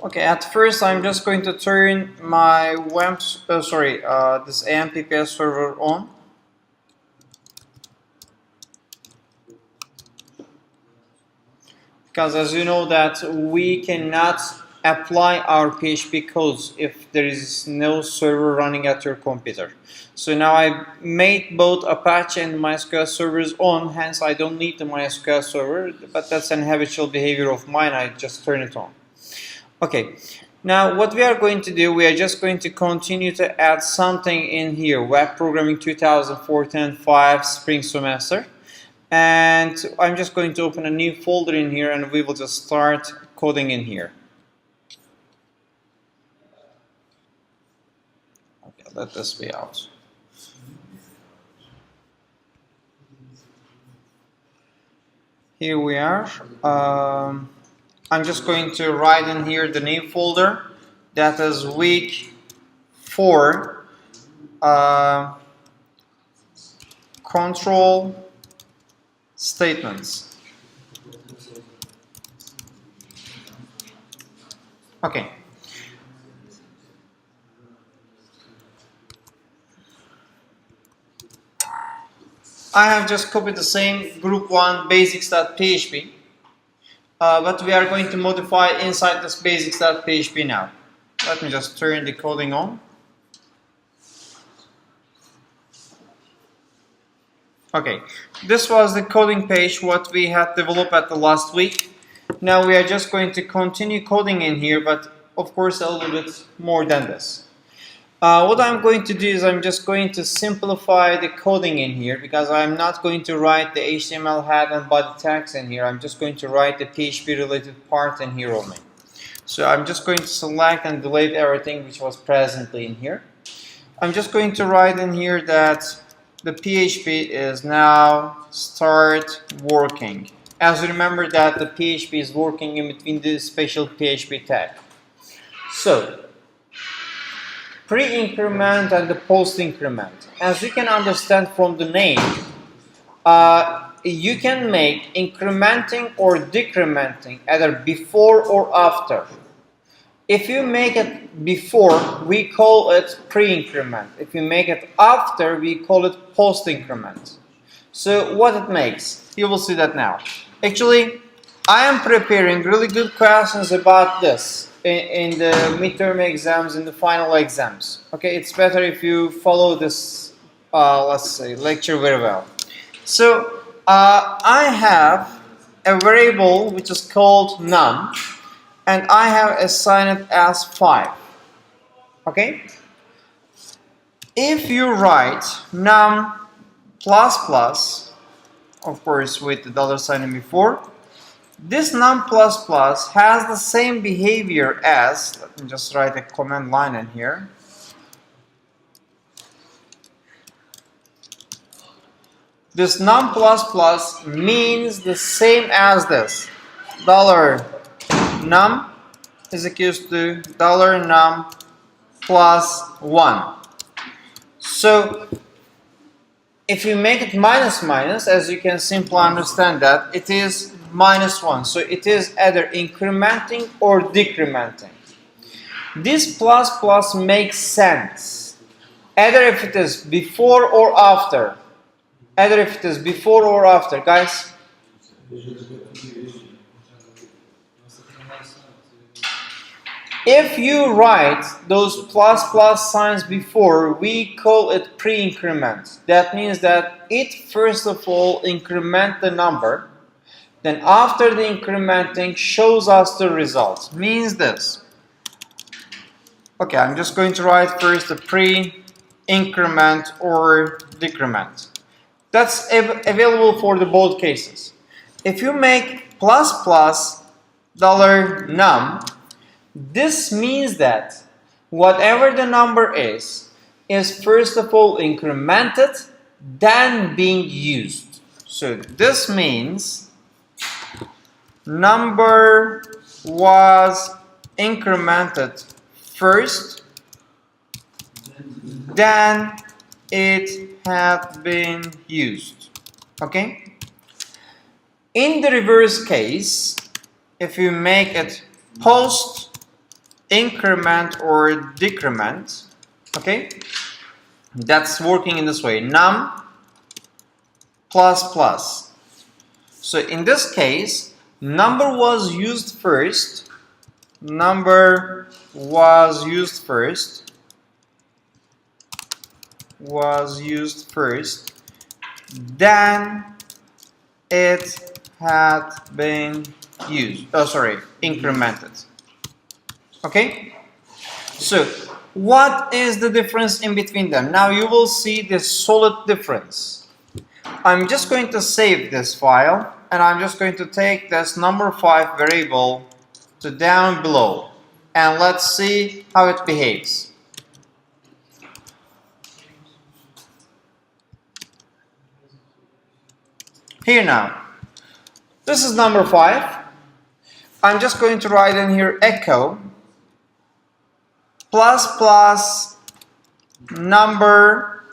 Okay, at first I'm just going to turn my this AMPPS server on. Because as you know that we cannot apply our PHP codes if there is no server running at your computer. So now I made both Apache and MySQL servers on, hence I don't need the MySQL server, but that's an habitual behavior of mine, I just turn it on. Okay, now what we are going to do, we are just going to continue to add something in here, Web Programming 2014-5 Spring Semester. And I'm just going to open a new folder in here and we will just start coding in here. Okay, let this be out. Here we are. I'm just going to write in here the new folder that is week 4 control statements. Okay. I have just copied the same group 1 basics.php, but we are going to modify inside this basics.php now. Let me just turn the coding on. Okay, this was the coding page what we had developed at the last week. Now we are just going to continue coding in here, but of course a little bit more than this. What I'm going to do is I'm just going to simplify the coding in here because I'm not going to write the HTML head and body tags in here. I'm just going to write the PHP related part in here only. So I'm just going to select and delete everything which was presently in here. I'm just going to write in here that the PHP is now start working. As you remember that the PHP is working in between the special PHP tag. So, pre-increment and the post-increment. As you can understand from the name, you can make incrementing or decrementing either before or after. If you make it before, we call it pre-increment. If you make it after, we call it post-increment. So what it makes, you will see that now. Actually, I am preparing really good questions about this in the midterm exams, in the final exams. Okay, it's better if you follow this, let's say, lecture very well. So, I have a variable which is called num, and I have assigned it as 5. Okay? If you write num plus plus, of course with the $sign before, this num plus plus has the same behavior as, let me just write a command line in here. This num plus plus means the same as this. $num is equals to $num plus 1. So if you make it minus minus, as you can simply understand that it is minus 1. So it is either incrementing or decrementing. This plus plus makes sense. Either if it is before or after. Either if it is before or after, guys. If you write those plus plus signs before, we call it pre-increment. That means that it first of all increment the number, then after the incrementing shows us the result. Means this. Okay, I'm just going to write first the pre-increment or decrement. That's available for the both cases. If you make plus plus $num, this means that whatever the number is first of all incremented, then being used. So this means number was incremented first, then it had been used. Okay? In the reverse case, if you make it post increment or decrement, okay, that's working in this way, num plus plus. So in this case, number was used first, then it had been incremented. Okay? So, what is the difference in between them? Now you will see this solid difference. I'm just going to save this file, and I'm just going to take this number 5 variable to down below, and let's see how it behaves. Here now, this is number 5. I'm just going to write in here echo plus plus number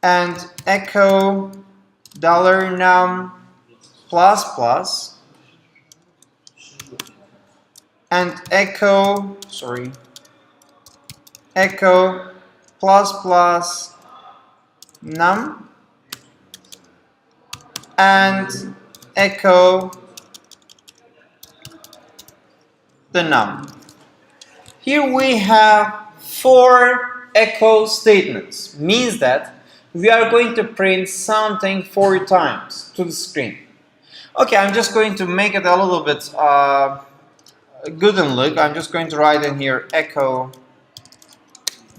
and echo $num plus plus and echo plus plus num and echo the num. Here we have 4 echo statements. Means that we are going to print something 4 times to the screen. Okay, I'm just going to make it a little bit good and look. I'm just going to write in here echo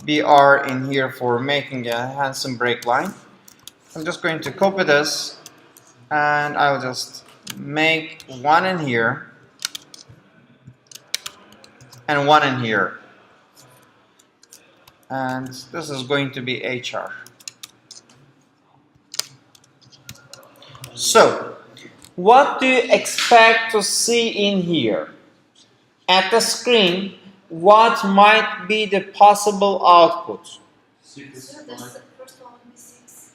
br in here for making a handsome break line. I'm just going to copy this, and I'll just make 1 in here and 1 in here, and this is going to be HR. So what do you expect to see in here? At the screen, what might be the possible output? 6. So the first one will be 6.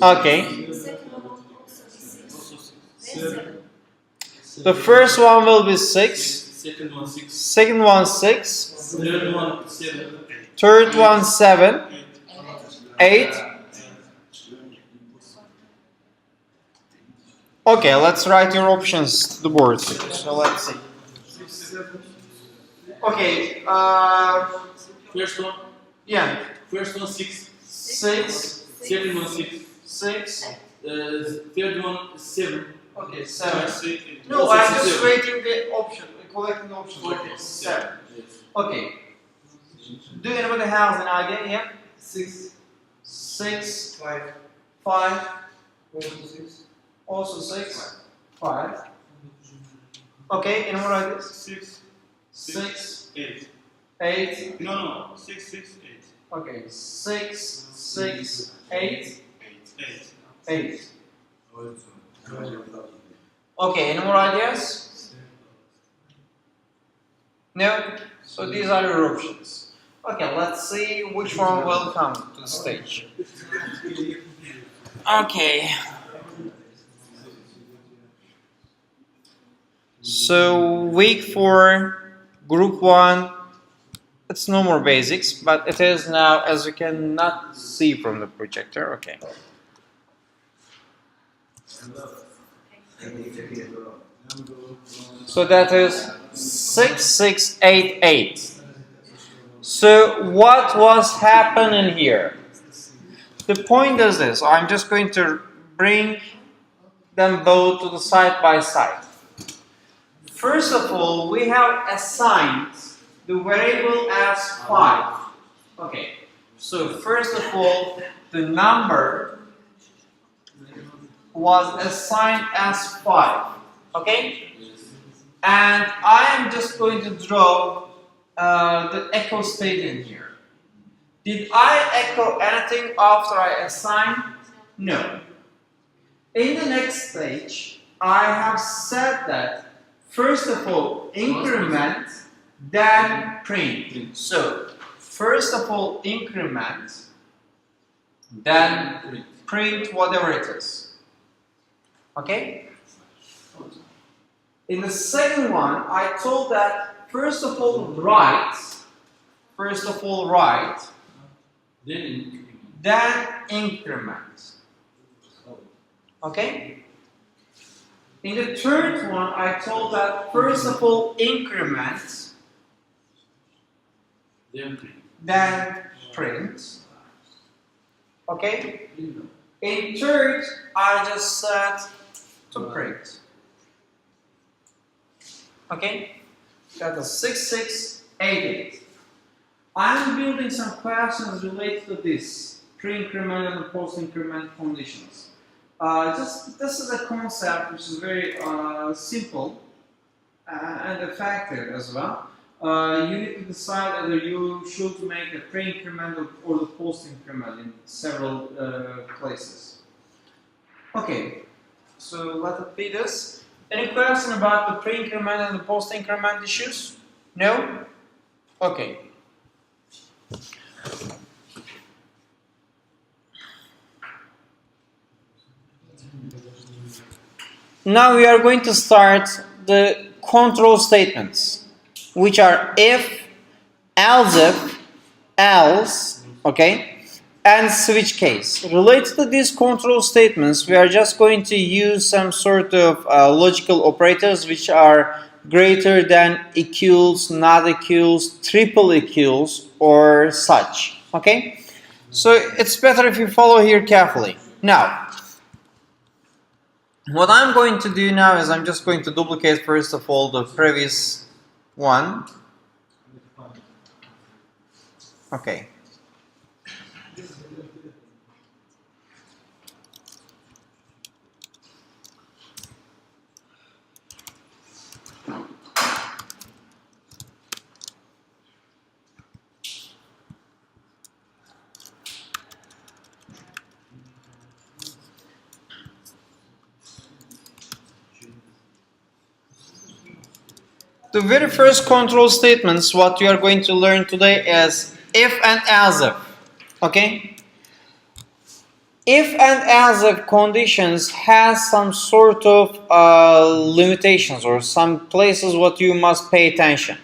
Okay. The second one will also be 6. Then 7. The first one will be 6. Second one 6. Second one 6. Third one 7. Third one 7. 8. Okay, let's write your options to the board. So let's see. Okay, First one. yeah, First one 6. 6. Second one 6. 6. Third one 7. Okay, 7. No, I'm just waiting the option, collecting the options. Okay, 7. Yes. Okay. Do anybody have an idea? Yeah? 6. 6. 5. Also 6. 5. Okay, any more ideas? 6. 6. 8. 8. No. 6, 6, 8. Okay, 6, 6, 8. 8. 8. Okay, any more ideas? No? So these are your options. Okay, let's see which one will come to the stage. Okay. So week 4, group 1, it's no more basics, but it is now, as you cannot see from the projector. Okay. So that is 6688. So what was happening here? The point is this. I'm just going to bring them both to the side by side. First of all, we have assigned the variable as 5. Okay. So first of all, the number was assigned as 5. Okay? And I am just going to draw the echo statement here. Did I echo anything after I assigned? No. In the next stage, I have said that first of all, increment, then print. So, first of all, increment, then print whatever it is. Okay? In the second one, I told that first of all write, then increment. Okay? In the third one, I told that first of all increment, then print. Okay? In third, I just said to print. Okay? That is 6688. I'm building some questions related to this pre-increment and post-increment conditions. This is a concept which is very simple and effective as well. You need to decide whether you should make a pre-increment or the post-increment in several places. Okay, so let it be this. Any question about the pre-increment and the post-increment issues? No? Okay. Now we are going to start the control statements, which are if, else, okay, and switch case. Related to these control statements, we are just going to use some sort of logical operators which are greater than, equals, not equals, triple equals, or such. Okay? So it's better if you follow here carefully. Now, what I'm going to do now is I'm just going to duplicate first of all the previous one. Okay. The very first control statements what you are going to learn today is if and else if. Okay? If and else if conditions has some sort of limitations or some places what you must pay attention.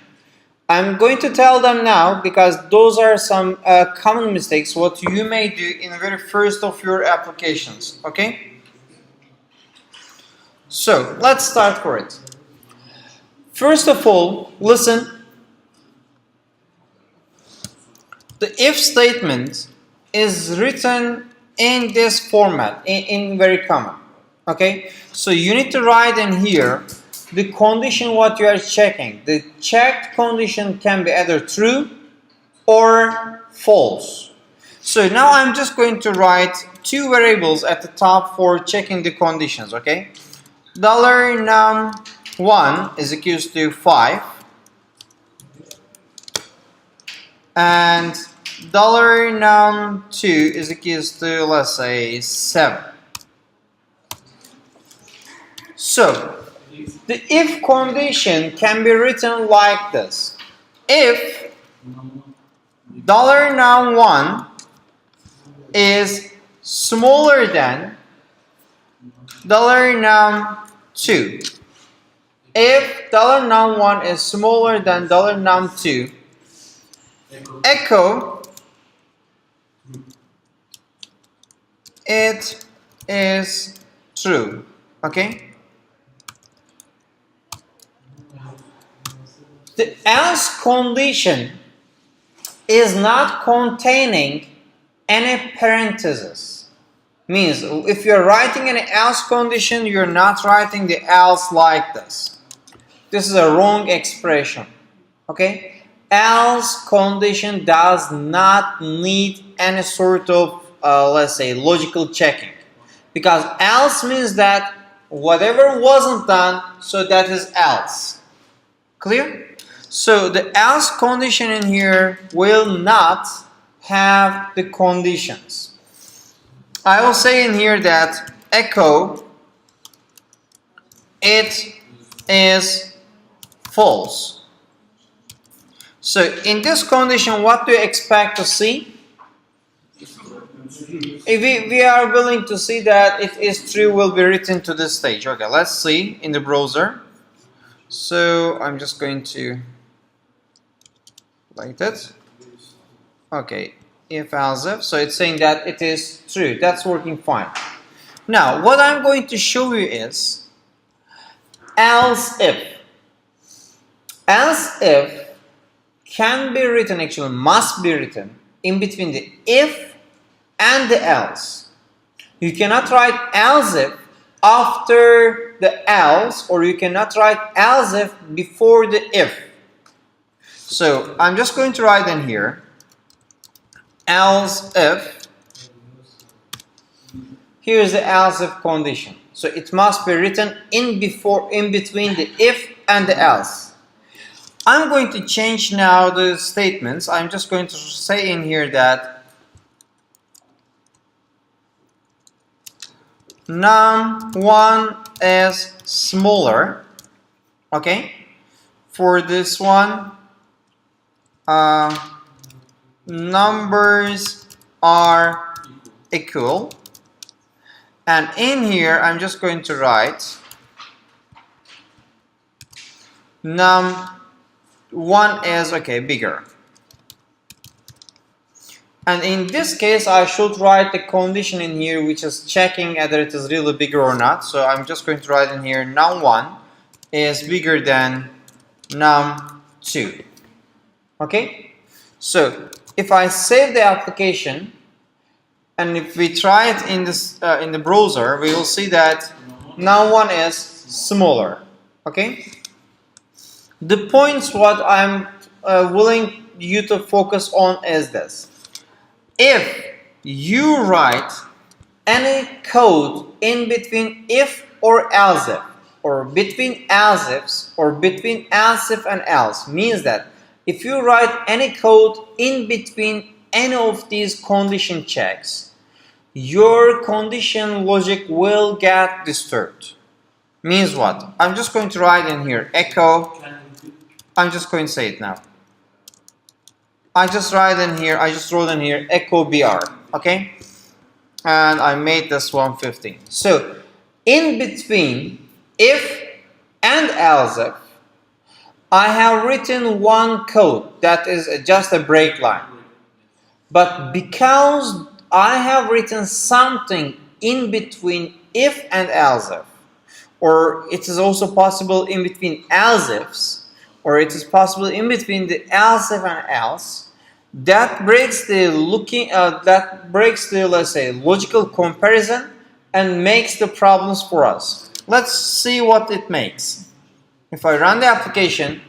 I'm going to tell them now because those are some common mistakes what you may do in the very first of your applications. Okay? So let's start for it. First of all, listen. The if statement is written in this format, in very common. Okay? So you need to write in here the condition what you are checking. The checked condition can be either true or false. So now I'm just going to write two variables at the top for checking the conditions. Okay? $num1 is equals to 5 and $num2 is equals to, let's say, 7. So the if condition can be written like this: if $num1 is smaller than $num2. If $num1 is smaller than $num2, echo it is true. Okay? The else condition is not containing any parentheses. Means if you're writing an else condition, you're not writing the else like this. This is a wrong expression. Okay? Else condition does not need any sort of, let's say, logical checking. Because else means that whatever wasn't done, so that is else. Clear? So the else condition in here will not have the conditions. I will say in here that echo it is false. So in this condition, what do you expect to see? If we are willing to see that it is true, will be written to this stage. Okay, let's see in the browser. So I'm just going to like that. Okay, if-elseif. So it's saying that it is true. That's working fine. Now, what I'm going to show you is else-if. Else-if can be written, actually must be written, in between the if and the else. You cannot write else-if after the else, or you cannot write else-if before the if. So I'm just going to write in here else-if. Here's the else-if condition. So it must be written in between the if and the else. I'm going to change now the statements. I'm just going to say in here that num1 is smaller. Okay, for this one, numbers are equal, and in here I'm just going to write num1 is bigger. And in this case, I should write the condition in here, which is checking whether it is really bigger or not. So I'm just going to write in here num1 is bigger than num2. Okay? So if I save the application, and if we try it in this in the browser, we will see that num1 is smaller. Okay? The points what I'm willing you to focus on is this. If you write any code in between if or else-if, or between else-ifs, or between else-if and else, means that if you write any code in between any of these condition checks, your condition logic will get disturbed. Means what? I'm just going to write in here echo. I'm just going to say it now. I just wrote in here echo br, okay? And I made this 115. So in between if and else-if, I have written one code that is just a break line. But because I have written something in between if and else-if, or it is also possible in between else-ifs, or it is possible in between the else-if and else, that breaks the let's say logical comparison and makes the problems for us. Let's see what it makes. If I run the application,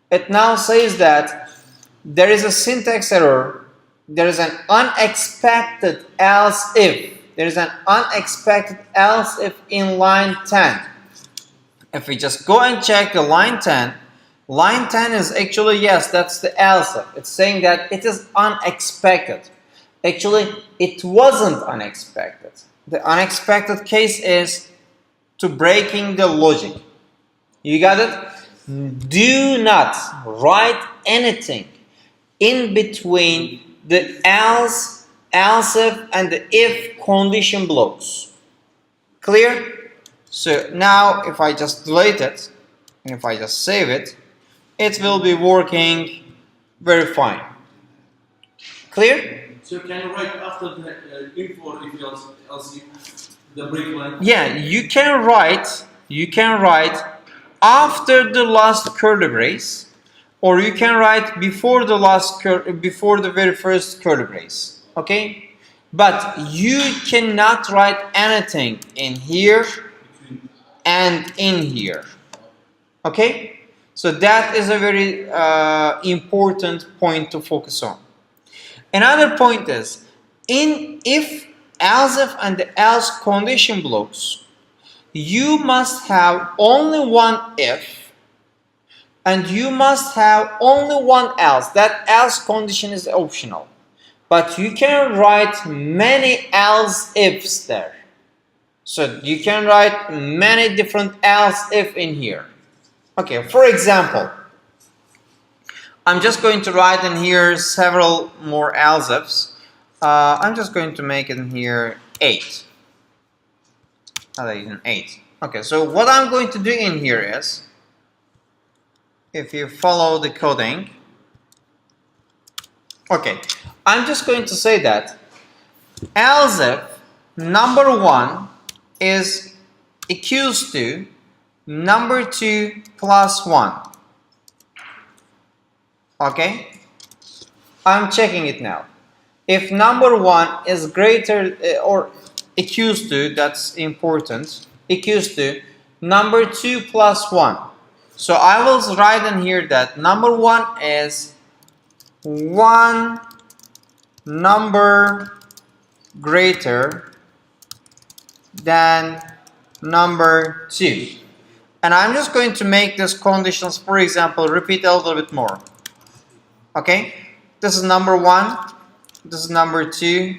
it now says that there is a syntax error. There is an unexpected else-if. There is an unexpected else-if in line 10. If we just go and check the line 10, line 10 is actually, yes, that's the else-if. It's saying that it is unexpected. Actually, it wasn't unexpected. The unexpected case is to breaking the logic. You got it? Do not write anything in between the else, else-if, and the if condition blocks. Clear? So now if I just delete it, and if I just save it, it will be working very fine. Clear? So can you write after the if or if else the break line? Yeah, you can write after the last curly brace, or you can write before the very first curly brace. Okay? But you cannot write anything in here and in here. Okay? So that is a very important point to focus on. Another point is, in if, else-if, and the else condition blocks, you must have only one if, and you must have only one else. That else condition is optional. But you can write many else-ifs there. So you can write many different else-if in here. Okay, for example, I'm just going to write in here several more else-ifs. I'm just going to make it in here 8. Not 8, 8. Okay, so what I'm going to do in here is, if you follow the coding, okay, I'm just going to say that else if number 1 is equals to number 2 plus 1. Okay, I'm checking it now. If number 1 is greater or equals to, that's important, equals to number 2 plus 1. So I will write in here that number 1 is one number greater than number 2. And I'm just going to make these conditions, for example, repeat a little bit more. Okay, this is number 1, this is number 2,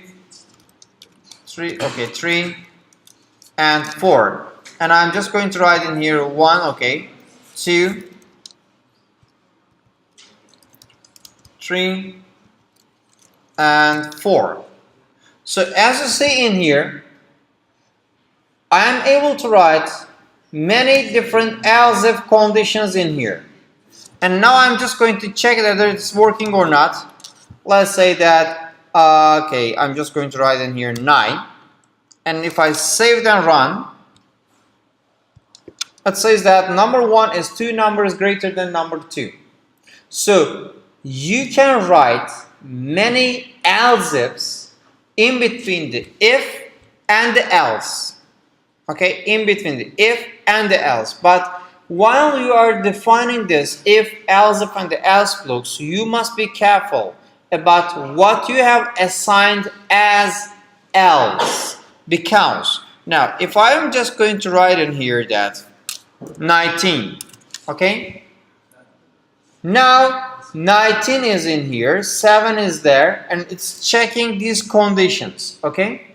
3, okay, 3 and 4. And I'm just going to write in here 1, okay, 2, 3 and 4. So as you see in here, I am able to write many different else if conditions in here. And now I'm just going to check whether it's working or not. Let's say that, okay, I'm just going to write in here 9. And if I save it and run, it says that number 1 is 2 numbers greater than number 2. So you can write many else ifs in between the if and the else. Okay, in between the if and the else. But while you are defining this if, else if and the else blocks, you must be careful about what you have assigned as else. Because now if I am just going to write in here that 19, okay, now 19 is in here, 7 is there, and it's checking these conditions. Okay,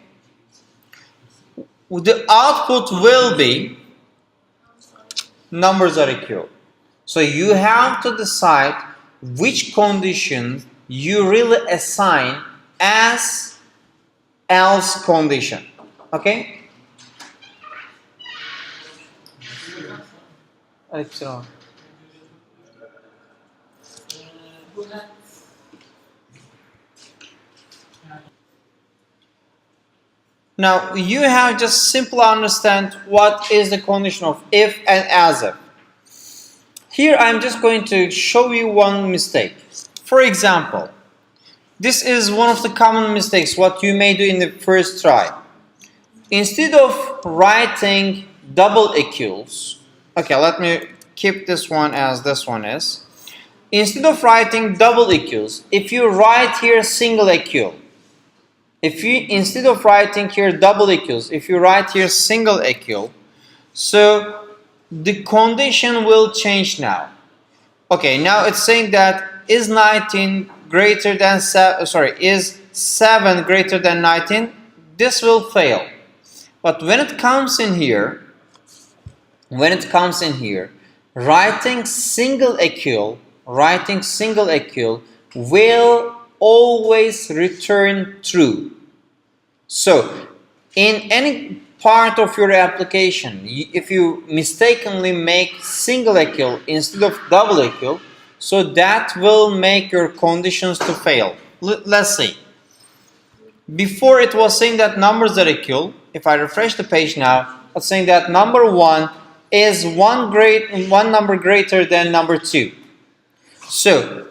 the output will be numbers are equal. So you have to decide which condition you really assign as else condition. Okay? Now you have just simply understand what is the condition of if and else if. Here I'm just going to show you one mistake. For example, this is one of the common mistakes what you may do in the first try. Instead of writing double equals, okay, let me keep this one as this one is. Instead of writing double equals, if you write here single equal, instead of writing here double equals, if you write here single equal, so the condition will change now. Okay, now it's saying that is 19 greater than 7, is 7 greater than 19? This will fail. But when it comes in here, writing single equal will always return true. So in any part of your application, if you mistakenly make single equal instead of double equal, so that will make your conditions to fail. Let's see. Before it was saying that numbers are equal. If I refresh the page now, it's saying that number 1 is one number greater than number 2. So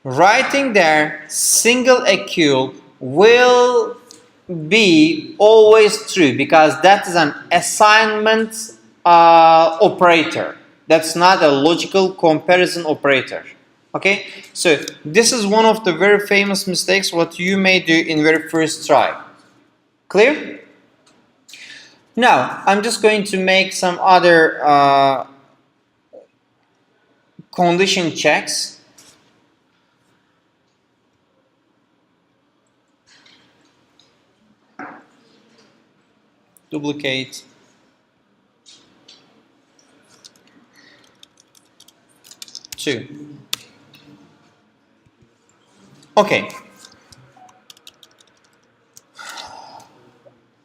writing there single equal will be always true because that is an assignment operator. That's not a logical comparison operator. Okay, so this is one of the very famous mistakes what you may do in very first try. Clear? Now I'm just going to make some other condition checks. Duplicate. Two. Okay.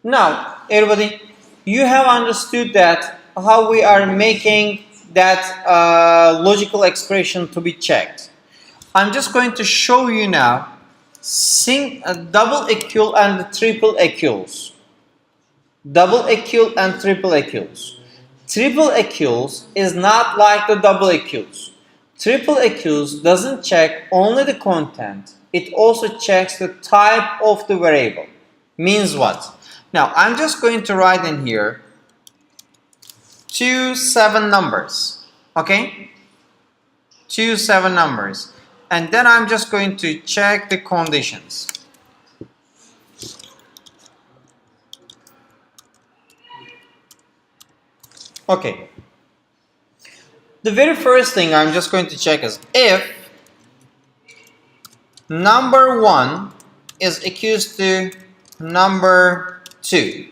Now, everybody, you have understood that how we are making that logical expression to be checked. I'm just going to show you now double equal and triple equals. Double equal and triple equals. Triple equals is not like the double equals. Triple equals doesn't check only the content, it also checks the type of the variable. Means what? Now I'm just going to write in here 2 7 numbers. Okay? 2 7 numbers. And then I'm just going to check the conditions. Okay. The very first thing I'm just going to check is if number 1 is equals to number 2.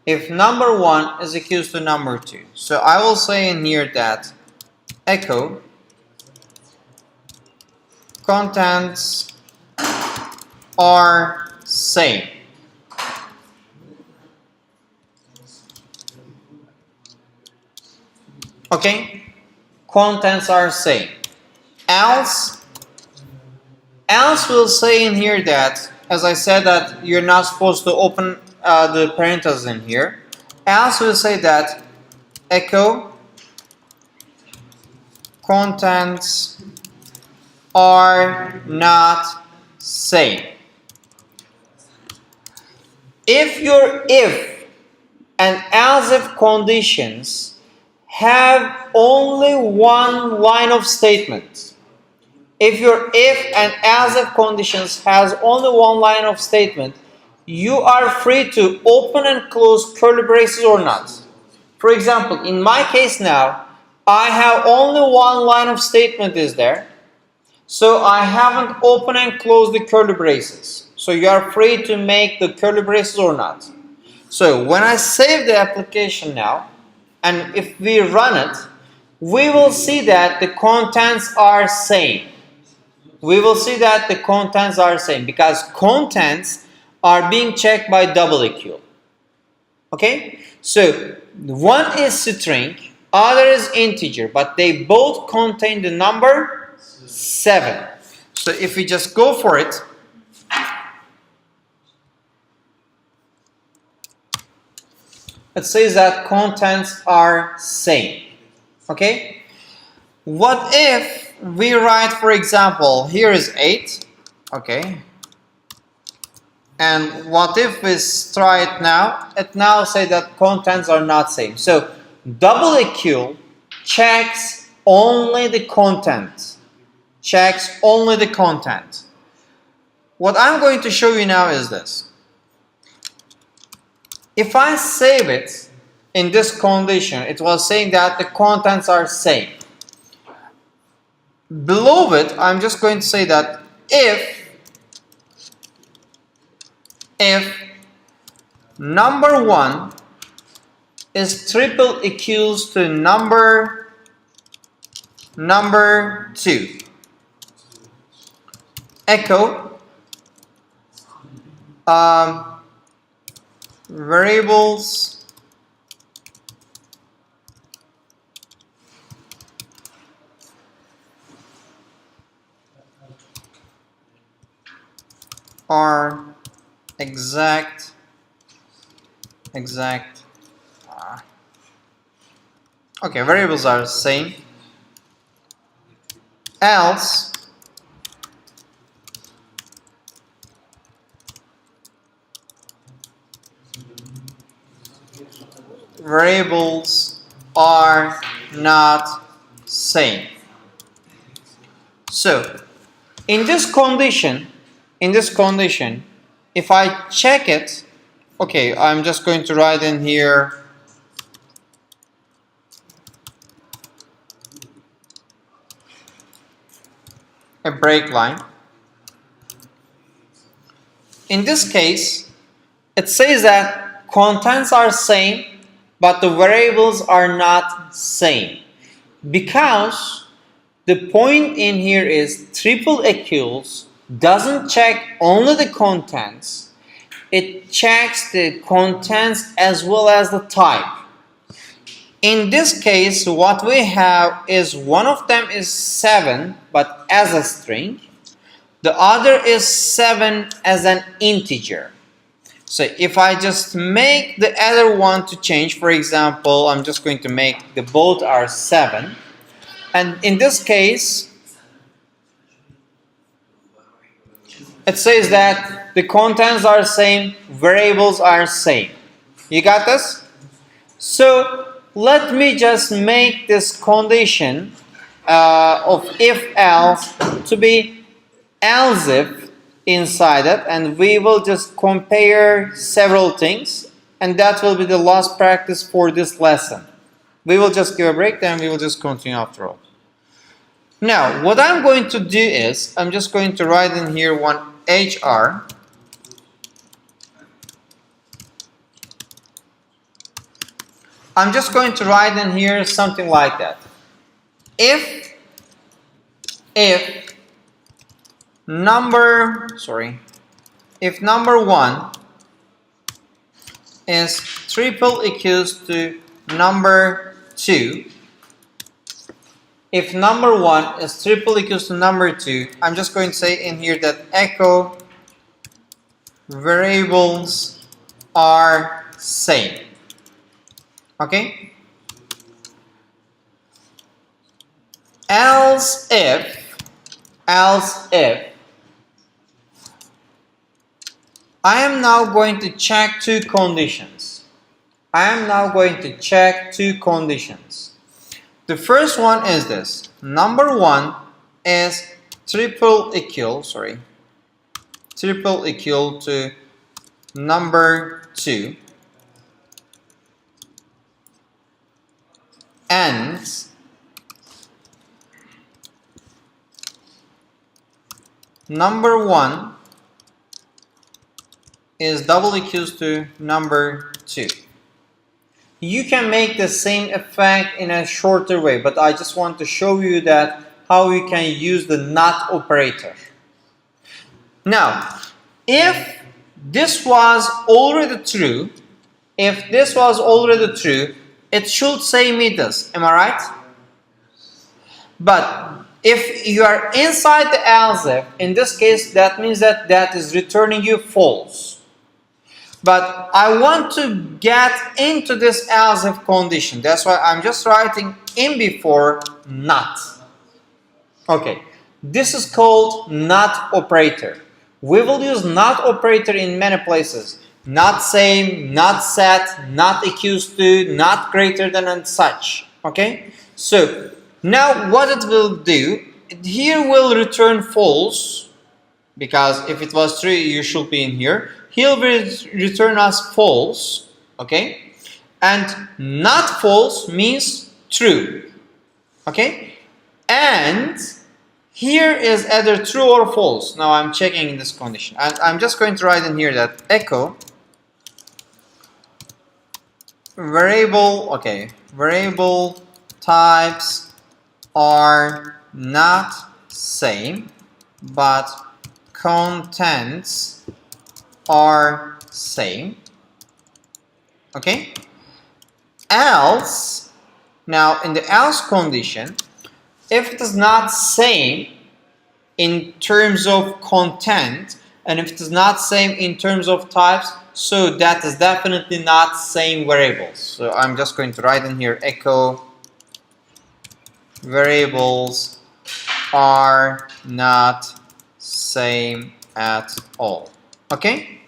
If number 1 is equals to number 2. So I will say in here that echo contents are same. Okay, contents are same. Else will say in here that, as I said that you're not supposed to open the parentheses in here. Else will say that echo contents are not same. If your if and else if conditions have only one line of statement, if your if and else if conditions has only one line of statement, you are free to open and close curly braces or not. For example, in my case now, I have only one line of statement is there. So I haven't opened and closed the curly braces. So you are free to make the curly braces or not. So when I save the application now, and if we run it, we will see that the contents are same. We will see that the contents are same because contents are being checked by double equal. Okay? So one is string, other is integer, but they both contain the number 7. So if we just go for it, it says that contents are same. Okay? What if we write, for example, here is 8. Okay. And what if we try it now? It now says that contents are not same. So double equal checks only the content. Checks only the content. What I'm going to show you now is this. If I save it in this condition, it was saying that the contents are same. Below it, I'm just going to say that if number 1 is triple equals to number 2, echo variables are exact okay, variables are the same, else variables are not same. So in this condition, if I check it, okay, I'm just going to write in here a break line. In this case, it says that contents are same, but the variables are not same. Because the point in here is triple equals doesn't check only the contents, it checks the contents as well as the type. In this case, what we have is one of them is 7 but as a string. The other is 7 as an integer. So if I just make the other one to change, for example, I'm just going to make the both are 7. And in this case, it says that the contents are same, variables are same. You got this? So let me just make this condition of if-else to be else if inside it, and we will just compare several things, and that will be the last practice for this lesson. We will just give a break, then we will just continue after all. Now, what I'm going to do is, I'm just going to write in here one HR. I'm just going to write in here something like that. If number 1 is triple equals to number 2, if number 1 is triple equals to number 2, I'm just going to say in here that echo variables are same. Okay? Else if I am now going to check two conditions. The first one is this. Number 1 is triple equal to number 2, and number 1 is double equals to number 2. You can make the same effect in a shorter way, but I just want to show you that how you can use the not operator. Now, if this was already true, it should say me this. Am I right? But if you are inside the else if, in this case, that means that that is returning you false. But I want to get into this else if condition. That's why I'm just writing in before not. Okay, this is called not operator. We will use not operator in many places. Not same, not set, not equals to, not greater than, and such. Okay, so now what it will do, here will return false, because if it was true, you should be in here. Here will return us false, okay? And not false means true, okay? And here is either true or false. Now I'm checking in this condition. And I'm just going to write in here that echo variable types are not same, but contents are same. Okay? Else, now in the else condition, if it is not same in terms of content, and if it is not same in terms of types, so that is definitely not same variables. So I'm just going to write in here echo variables are not same at all. Okay?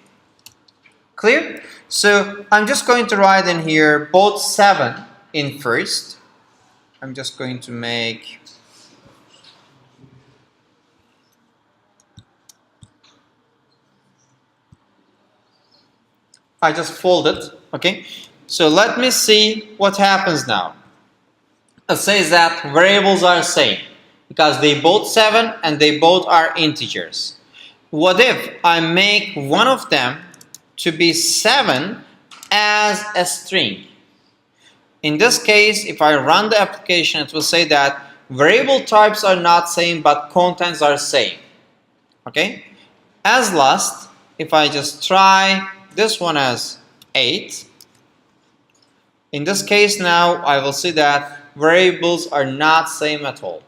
Clear? So I'm just going to write in here both 7 in first. I'm just going to make I just fold it. Okay, so let me see what happens now. It says that variables are same because they both 7 and they both are integers. What if I make one of them to be 7 as a string? In this case, if I run the application, it will say that variable types are not same but contents are same. Okay, as last, if I just try this one as 8. In this case now, I will see that variables are not same at all.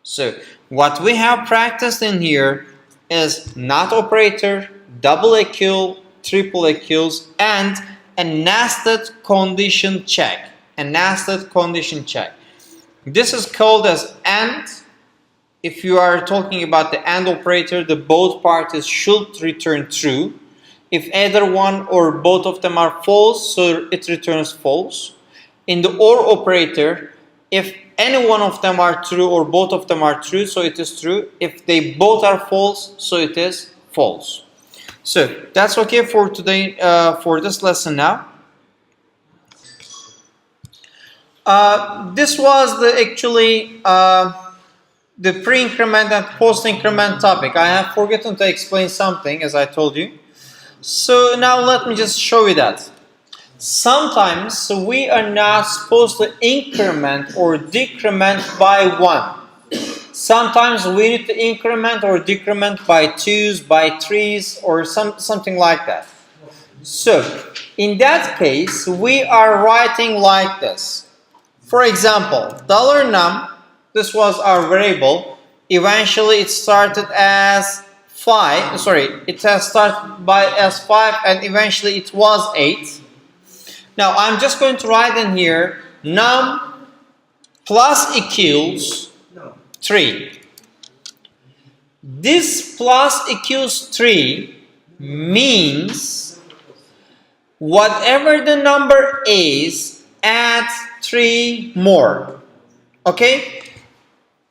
So what we have practiced in here is not operator, double equal, triple equals, and a nested condition check. A nested condition check. This is called as AND. If you are talking about the AND operator, the both parties should return true. If either one or both of them are false, so it returns false. In the OR operator, if any one of them are true or both of them are true, so it is true. If they both are false, so it is false. So that's okay for today, for this lesson now. This was the pre-increment and post-increment topic. I have forgotten to explain something, as I told you. So now let me just show you that. Sometimes we are not supposed to increment or decrement by 1. Sometimes we need to increment or decrement by 2s, by 3s, or something like that. So in that case, we are writing like this. For example, $num, this was our variable. Eventually it started as 5, it has started as 5 and eventually it was 8. Now I'm just going to write in here num plus equals 3. This plus equals 3 means whatever the number is, add 3 more. Okay?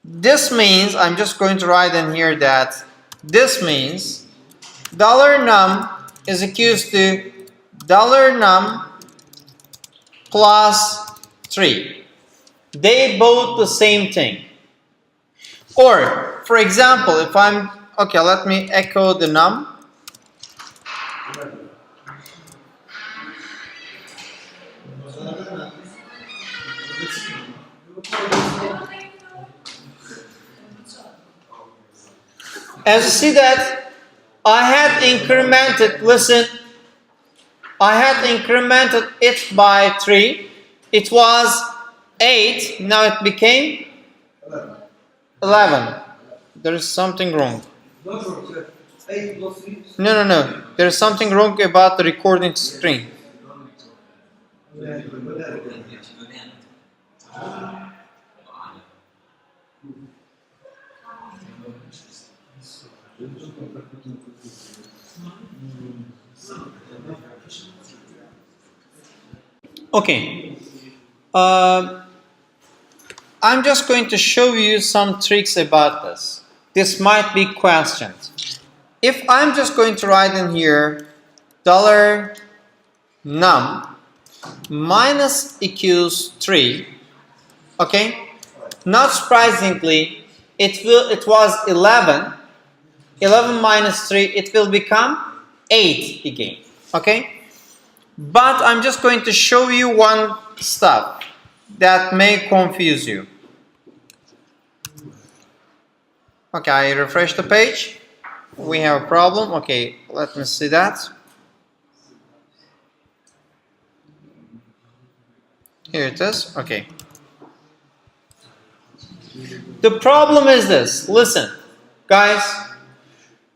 This means, I'm just going to write in here that this means $num is equals to $num plus 3. They both the same thing. Or, for example, if I'm, okay, let me echo the num. As you see that I had incremented, listen, I had incremented it by 3. It was 8, now it became 11. There is something wrong. No. There is something wrong about the recording screen. Okay. I'm just going to show you some tricks about this. This might be questioned. If I'm just going to write in here $num minus equals 3, okay? Not surprisingly, it was 11. 11 minus 3, it will become 8 again, okay? But I'm just going to show you one stuff that may confuse you. Okay, I refresh the page. We have a problem. Okay, let me see that. Here it is. Okay. The problem is this. Listen, guys.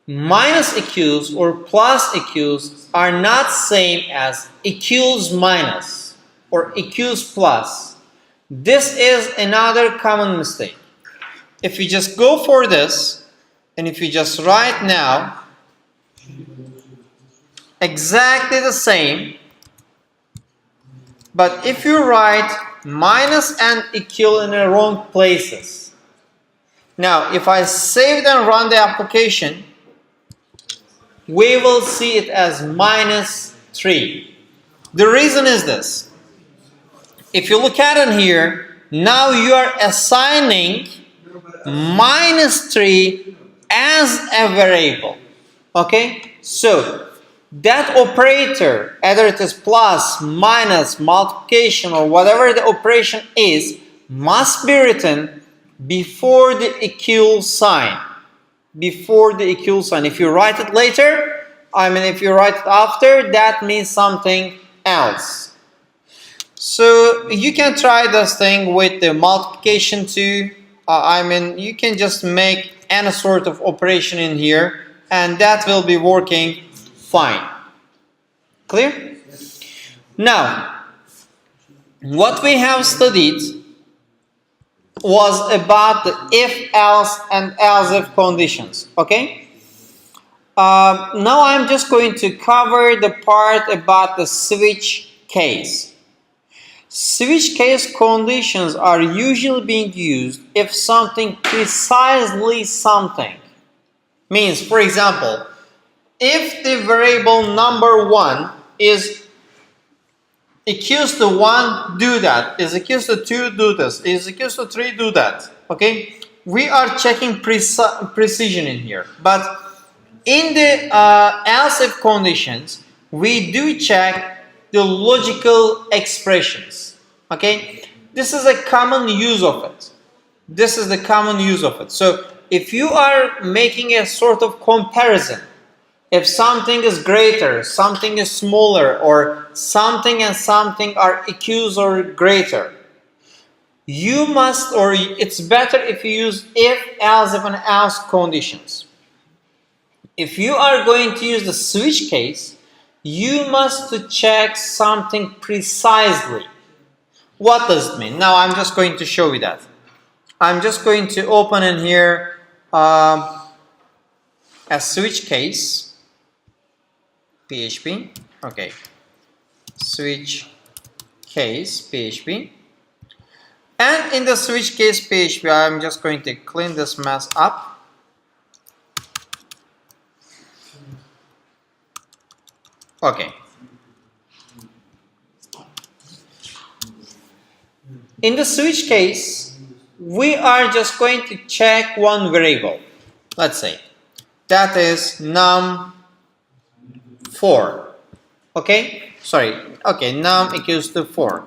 Minus equals or plus equals are not same as equals minus or equals plus. This is another common mistake. If you just go for this, and if you just write now exactly the same, but if you write minus and equal in the wrong places. Now, if I save and run the application, we will see it as minus 3. The reason is this. If you look at it here, now you are assigning minus 3 as a variable. Okay? So, that operator, either it is plus, minus, multiplication, or whatever the operation is, must be written before the equal sign. Before the equal sign. If you write it later, I mean, if you write it after, that means something else. So you can try this thing with the multiplication too. I mean, you can just make any sort of operation in here, and that will be working fine. Clear? Now, what we have studied was about the if, else, and else if conditions. Okay? Now I'm just going to cover the part about the switch case. Switch case conditions are usually being used if something precisely something means, for example, if the variable number 1 is equals to 1, do that, is equals to 2, do this, is equals to 3, do that. Okay, we are checking precision in here, but in the else if conditions we do check the logical expressions. Okay, this is a common use of it. This is the common use of it. So if you are making a sort of comparison, if something is greater, something is smaller, or something and something are equals or greater, you must, or it's better if you use if, else, if, and else conditions. If you are going to use the switch case, you must check something precisely. What does it mean? Now I'm just going to show you that. I'm just going to open in here a switch case. PHP, okay, switch case PHP, and in the switch case PHP I'm just going to clean this mess up. Okay, in the switch case we are just going to check one variable, let's say that is num4. Okay, sorry, okay, num equals to 4.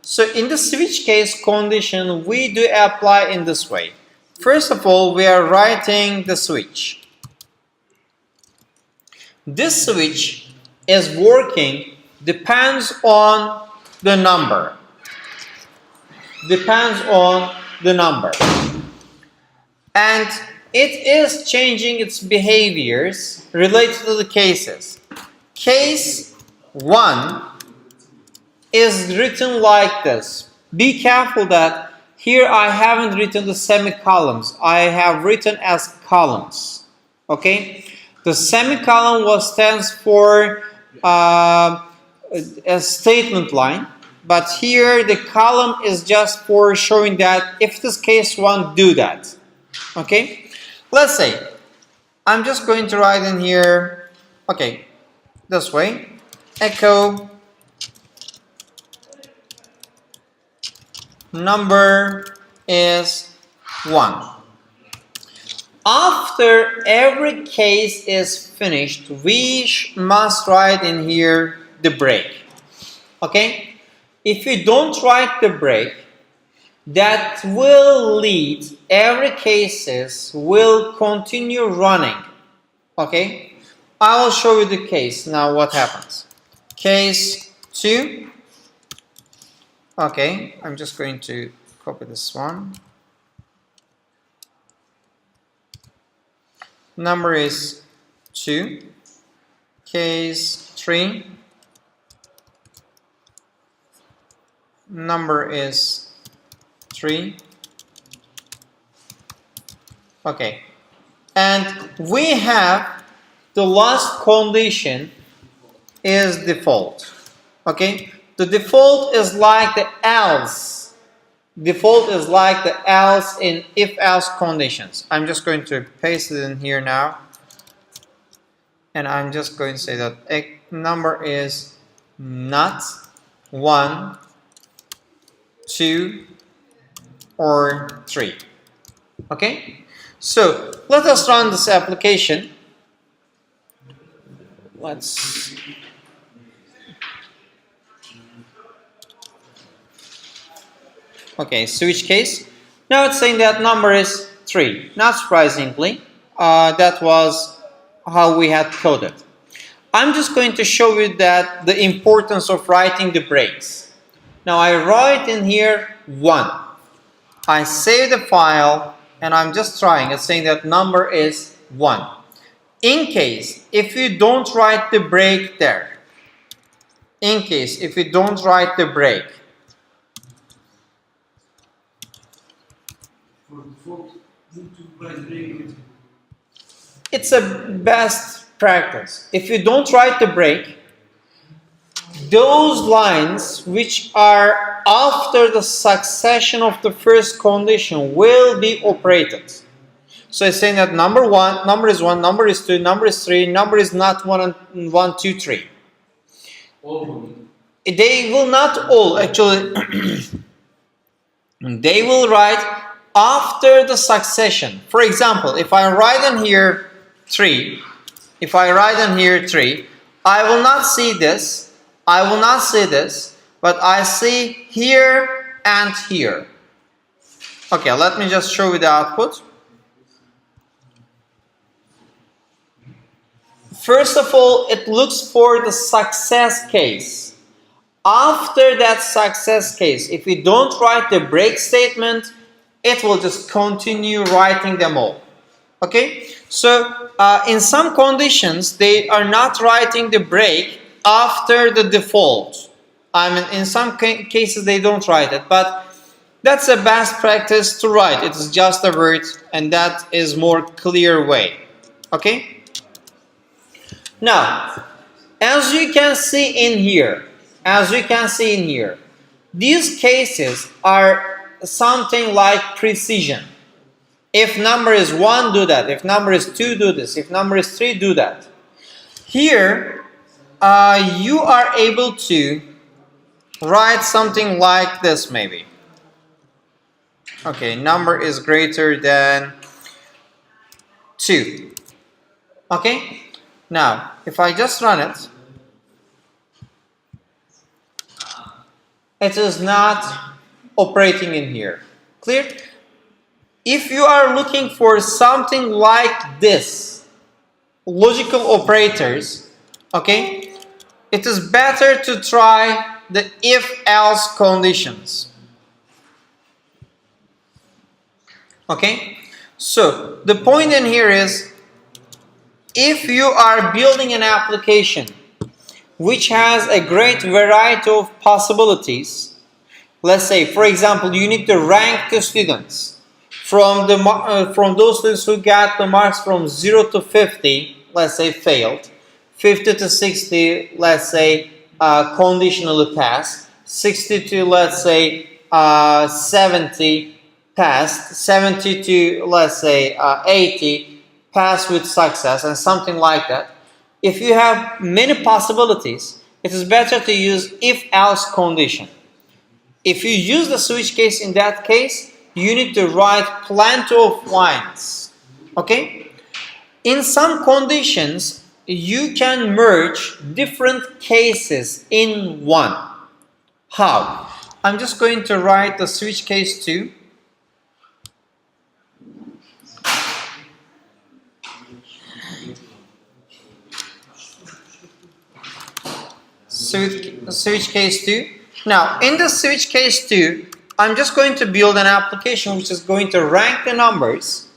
So in the switch case condition we do apply in this way. First of all, we are writing the switch. This switch is working depends on the number. Depends on the number. And it is changing its behaviors related to the cases. Case 1 is written like this. Be careful that here I haven't written the semicolons. I have written as columns. Okay? The semicolon stands for a statement line. But here the column is just for showing that if this case 1, do that. Okay? Let's say, I'm just going to write in here, okay, this way, echo number is 1. After every case is finished, we must write in here the break. Okay? If you don't write the break, that will lead, every cases will continue running. Okay, I will show you the case now. What happens? Case 2. Okay, I'm just going to copy this one. Number is 2. Case 3. Number is 3. Okay, and we have the last condition is default. Okay, the default is like the else. Default is like the else in if-else conditions. I'm just going to paste it in here now, and I'm just going to say that a number is not 1, 2, or 3. Okay, so let us run this application. Let's okay, switch case. Now it's saying that number is 3. Not surprisingly, that was how we had coded. I'm just going to show you that the importance of writing the breaks. Now I write in here 1. I save the file and I'm just trying. It's saying that number is 1. In case if you don't write the break there, in case if you don't write the break, it's a best practice. If you don't write the break, those lines which are after the succession of the first condition will be operated. So it's saying that number is 1, number is 2, number is 3, number is not 1, 2, 3. They will not all actually. They will write after the succession. For example, if I write in here 3, if I write in here 3, I will not see this, I will not see this, but I see here and here. Okay, let me just show you the output. First of all, it looks for the success case. After that success case, if we don't write the break statement, it will just continue writing them all. Okay, so in some conditions they are not writing the break after the default. I mean, in some cases they don't write it, but that's a best practice to write. It is just a word, and that is more clear way. Okay. Now, as you can see in here, these cases are something like precision. If number is 1, do that. If number is 2, do this. If number is 3, do that. Here, you are able to write something like this maybe. Okay, number is greater than 2. Okay? Now, if I just run it, it is not operating in here. Clear? If you are looking for something like this, logical operators, okay, it is better to try the if-else conditions. Okay? So, the point in here is, if you are building an application which has a great variety of possibilities, let's say, for example, you need to rank the students from those students who got the marks from 0 to 50, let's say failed, 50 to 60, let's say conditionally passed, 60 to, let's say 70 passed, 70 to, let's say 80 pass with success, and something like that. If you have many possibilities, it is better to use if-else condition. If you use the switch case in that case, you need to write plenty of lines. Okay? In some conditions, you can merge different cases in one. How? I'm just going to write the switch case 2. Switch case 2. Now, in the switch case 2, I'm just going to build an application which is going to rank the numbers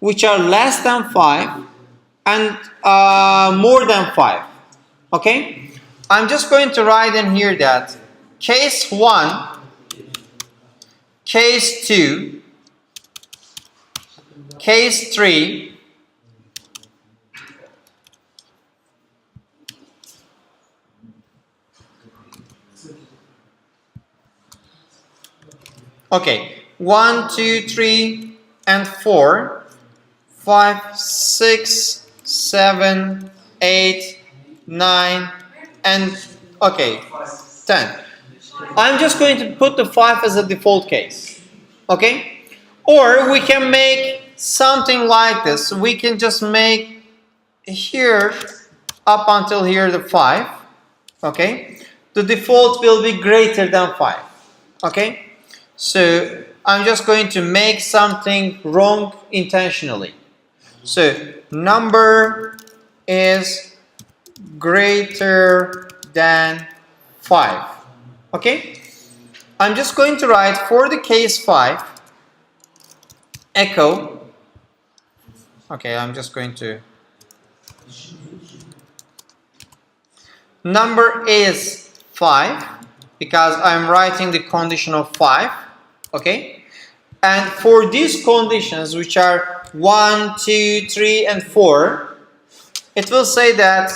which are less than 5 and more than 5. Okay? I'm just going to write in here that case 1, case 2, case 3, okay, 1, 2, 3, and 4, 5, 6, 7, 8, 9, and okay, 10. I'm just going to put the 5 as a default case. Okay? Or we can make something like this. We can just make here up until here the 5. Okay? The default will be greater than 5. Okay? So I'm just going to make something wrong intentionally. So number is greater than 5. Okay? I'm just going to write for the case 5 echo. Okay, I'm just going to number is 5 because I'm writing the condition of 5. Okay? And for these conditions, which are 1, 2, 3, and 4, it will say that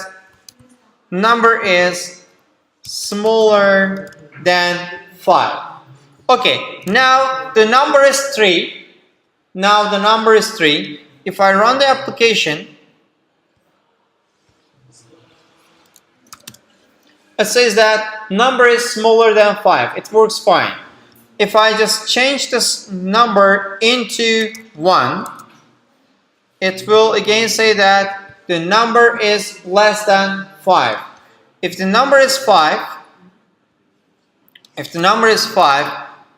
number is smaller than 5. Okay, now the number is 3. Now the number is 3. If I run the application, it says that number is smaller than 5. It works fine. If I just change this number into 1, it will again say that the number is less than 5. If the number is 5,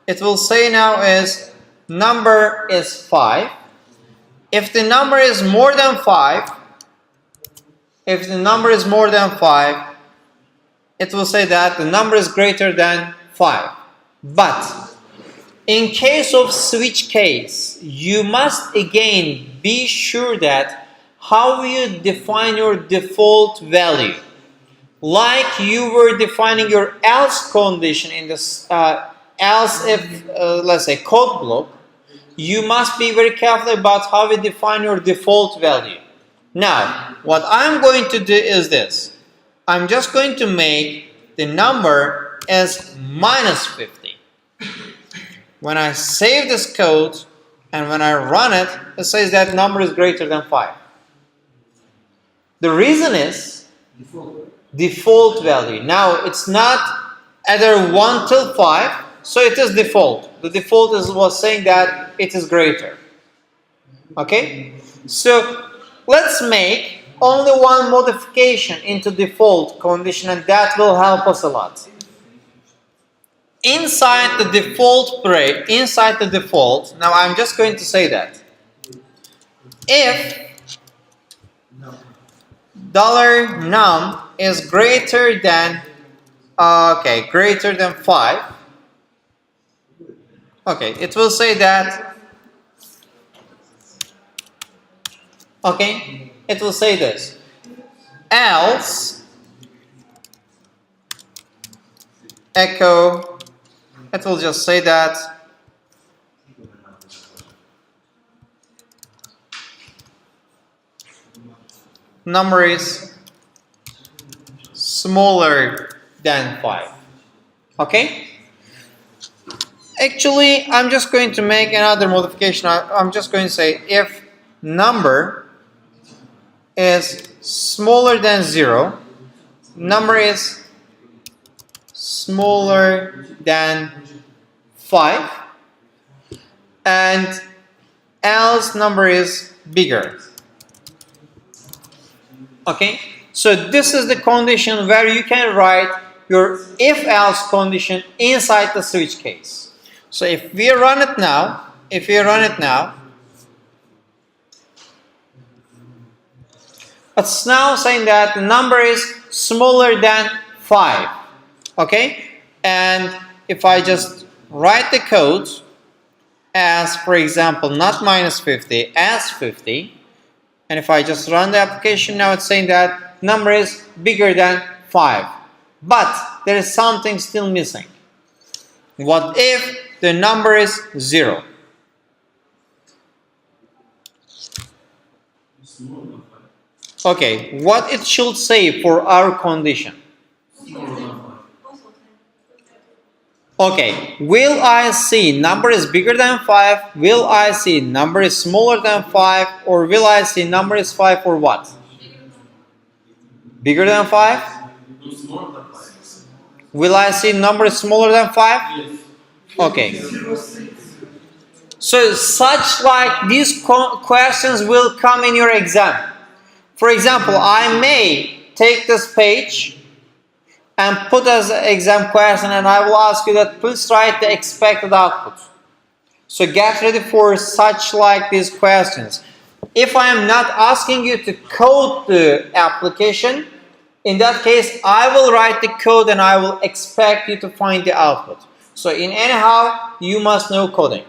it will say now is number is 5. If the number is more than 5, it will say that the number is greater than 5. But in case of switch case, you must again be sure that how you define your default value. Like you were defining your else condition in this else if, let's say, code block, you must be very careful about how you define your default value. Now, what I'm going to do is this. I'm just going to make the number as minus 50. When I save this code and when I run it, it says that number is greater than 5. The reason is default value. Now it's not either 1 till 5, so it is default. The default was saying that it is greater. Okay? So let's make only one modification into default condition, and that will help us a lot. Inside the default, now I'm just going to say that if $num is greater than 5, okay, it will say that, okay, it will say this, else echo, it will just say that number is smaller than 5. Okay? Actually, I'm just going to make another modification. I'm just going to say if number is smaller than 0, number is smaller than 5, and else number is bigger. Okay, so this is the condition where you can write your if-else condition inside the switch case. So if we run it now, it's now saying that the number is smaller than 5. Okay, and if I just write the code as, for example, not minus 50, as 50, and if I just run the application now, it's saying that number is bigger than 5. But there is something still missing. What if the number is 0? Okay, what it should say for our condition? Okay, will I see number is bigger than 5, will I see number is smaller than 5, or will I see number is 5 or what? Bigger than 5? Will I see number is smaller than 5? Okay. So such like these questions will come in your exam. For example, I may take this page and put as an exam question, and I will ask you that please write the expected output. So get ready for such like these questions. If I am not asking you to code the application, in that case, I will write the code and I will expect you to find the output. So in anyhow, you must know coding.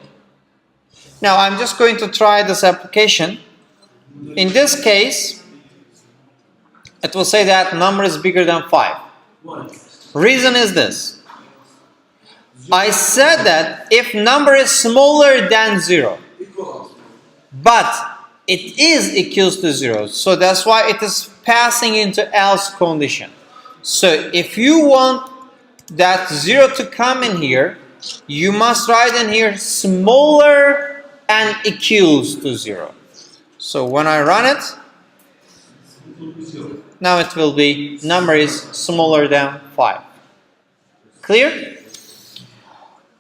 Now I'm just going to try this application. In this case, it will say that number is bigger than 5. Reason is this. I said that if number is smaller than 0, but it is equals to 0, so that's why it is passing into else condition. So if you want that 0 to come in here, you must write in here smaller and equals to 0. So when I run it, now it will be number is smaller than 5. Clear?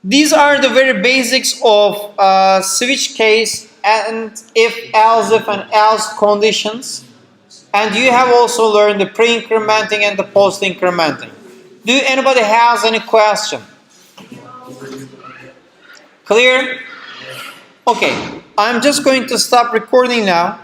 These are the very basics of switch case and if-elseif and else conditions. And you have also learned the pre-incrementing and the post-incrementing. Do anybody has any question? Clear? Okay, I'm just going to stop recording now.